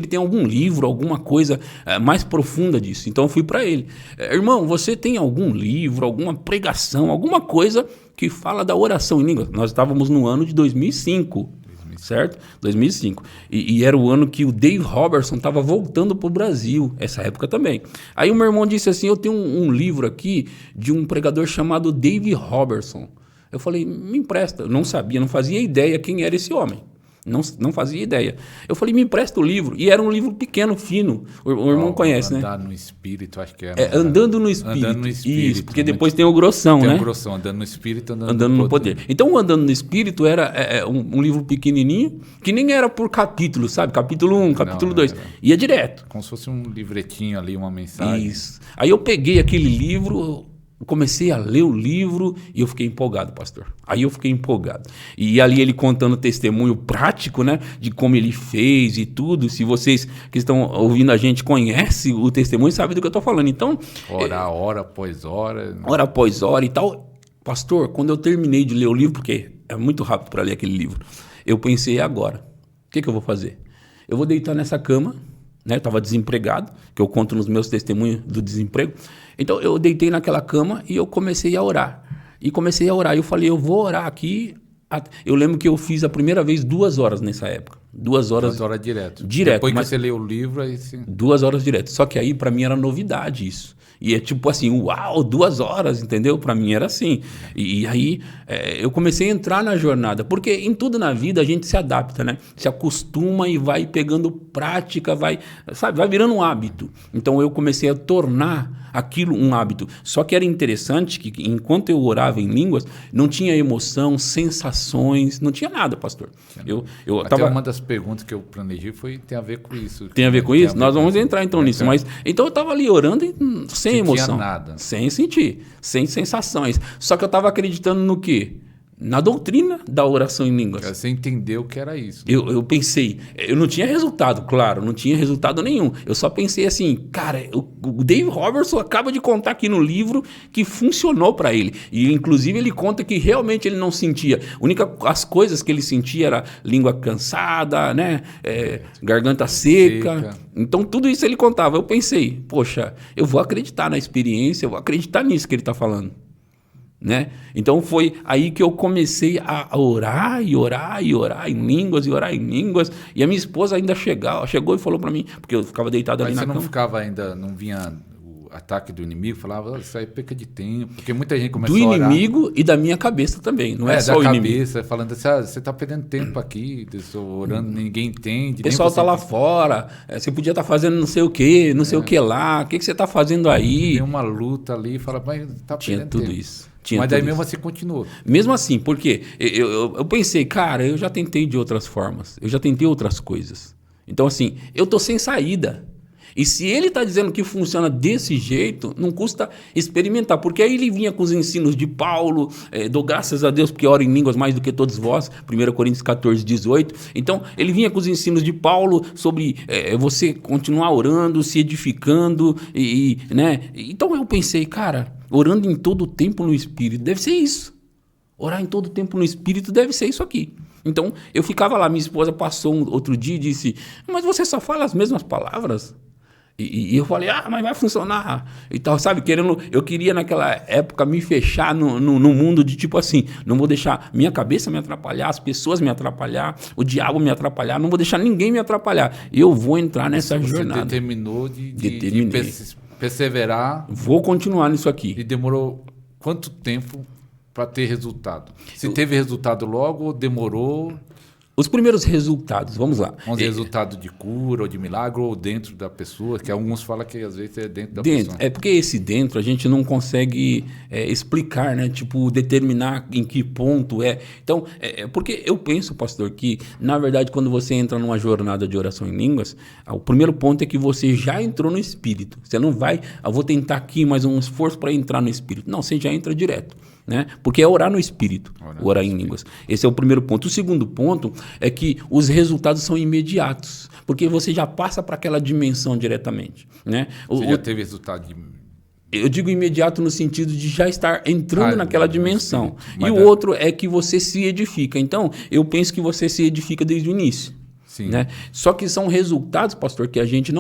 tem algum livro, alguma coisa mais profunda disso. Então eu fui para ele. Irmão, você tem algum livro, alguma pregação, alguma coisa que fala da oração em línguas? Nós estávamos no ano de 2005. Certo? 2005. E era o ano que o Dave Robertson estava voltando para o Brasil, essa época também. Aí o meu irmão disse assim, eu tenho um livro aqui de um pregador chamado Dave Robertson. Eu falei, me empresta. Eu não sabia, não fazia ideia quem era esse homem. Não fazia ideia. Eu falei, me empresta o livro. E era um livro pequeno, fino. O irmão conhece, né? Andar no Espírito, acho que era. Andando no Espírito. Andando no Espírito. Isso, porque depois tem o grossão, né? Tem o grossão, andando no Espírito, andando no poder. Então, o Andando no Espírito era um livro pequenininho, que nem era por capítulo, sabe? Capítulo 1, capítulo 2. Ia direto. Como se fosse um livretinho ali, uma mensagem. Isso. Aí eu peguei aquele livro... Comecei a ler o livro e eu fiquei empolgado, pastor. Aí eu fiquei empolgado. E ali ele contando testemunho prático, né? De como ele fez e tudo. Se vocês que estão ouvindo a gente conhecem o testemunho, sabem do que eu estou falando. Então... Hora após hora. Hora após hora e tal. Pastor, quando eu terminei de ler o livro, porque é muito rápido para ler aquele livro, eu pensei, agora, o que eu vou fazer? Eu vou deitar nessa cama, né? Eu estava desempregado, que eu conto nos meus testemunhos do desemprego. Então, eu deitei naquela cama e eu comecei a orar. E eu falei, eu vou orar aqui. Eu lembro que eu fiz a primeira vez 2 horas nessa época. 2 horas. 2 horas direto. Depois que você leu o livro, aí sim. 2 horas direto. Só que aí, para mim, era novidade isso. E é tipo assim, uau, 2 horas, entendeu? Para mim era assim. E aí eu comecei a entrar na jornada. Porque em tudo na vida a gente se adapta, né? Se acostuma e vai pegando prática, vai virando um hábito. Então eu comecei a tornar aquilo um hábito. Só que era interessante que enquanto eu orava em línguas, não tinha emoção, sensações, não tinha nada, pastor. Até uma das perguntas que eu planejei tem a ver com isso. Tem a ver com isso? Nós vamos entrar então nisso. Mas, então eu estava ali orando sem emoção. Nada. Sem sentir, sem sensações. Só que eu estava acreditando no quê? Na doutrina da oração em línguas. Você entendeu que era isso. Né? Eu pensei, eu não tinha resultado, claro, não tinha resultado nenhum. Eu só pensei assim, cara, o Dave Robertson acaba de contar aqui no livro que funcionou para ele. E inclusive ele conta que realmente ele não sentia. As coisas que ele sentia era língua cansada, né? Garganta seca. Então tudo isso ele contava. Eu pensei, poxa, eu vou acreditar na experiência, eu vou acreditar nisso que ele está falando. Né? Então foi aí que eu comecei a orar e orar e orar em línguas e orar em línguas, e a minha esposa ainda chegou e falou para mim, porque eu ficava deitado ali na cama. Mas você não ficava ainda, não vinha o ataque do inimigo, falava, isso aí é perca de tempo, porque muita gente começou a orar. Do inimigo e da minha cabeça também, não é só o inimigo. Da cabeça, falando assim, você está perdendo tempo aqui, orando, ninguém entende. O pessoal está lá fora, você podia estar fazendo não sei o que, não sei o que lá, o que você está fazendo aí? Tem uma luta ali, fala, mas está perdendo tempo. Tinha tudo isso. Mas daí mesmo assim continuou. Mesmo assim, porque eu pensei, cara, eu já tentei de outras formas, eu já tentei outras coisas. Então assim, eu tô sem saída. E se ele está dizendo que funciona desse jeito, não custa experimentar. Porque aí ele vinha com os ensinos de Paulo, dou graças a Deus porque oro em línguas mais do que todos vós, 1 Coríntios 14, 18. Então, ele vinha com os ensinos de Paulo sobre você continuar orando, se edificando. Né? Então, eu pensei, cara, orando em todo o tempo no Espírito, deve ser isso. Orar em todo o tempo no Espírito deve ser isso aqui. Então, eu ficava lá, minha esposa passou outro dia e disse, mas você só fala as mesmas palavras? E eu falei, mas vai funcionar. E tal, sabe? Eu queria naquela época me fechar no mundo de tipo assim, não vou deixar minha cabeça me atrapalhar, as pessoas me atrapalhar, o diabo me atrapalhar, não vou deixar ninguém me atrapalhar. Eu vou entrar nessa jornada. Você determinou de perseverar. Vou continuar nisso aqui. E demorou quanto tempo para ter resultado? Se teve resultado logo ou demorou? Os primeiros resultados, vamos lá. Vamos dizer, resultado de cura ou de milagre ou dentro da pessoa, que alguns falam que às vezes é dentro da pessoa. É porque esse dentro a gente não consegue explicar, né? Tipo, determinar em que ponto é. Então, porque eu penso, pastor, que na verdade quando você entra numa jornada de oração em línguas, o primeiro ponto é que você já entrou no Espírito. Você não vai, vou tentar aqui mais um esforço para entrar no Espírito. Não, você já entra direto. Né? Porque é orar no Espírito, orar em línguas. Esse é o primeiro ponto. O segundo ponto é que os resultados são imediatos, porque você já passa para aquela dimensão diretamente. Né? Você já teve resultado de... Eu digo imediato no sentido de já estar entrando naquela dimensão. E o outro é que você se edifica. Então, eu penso que você se edifica desde o início. Sim. Né? Só que são resultados, pastor, que a gente não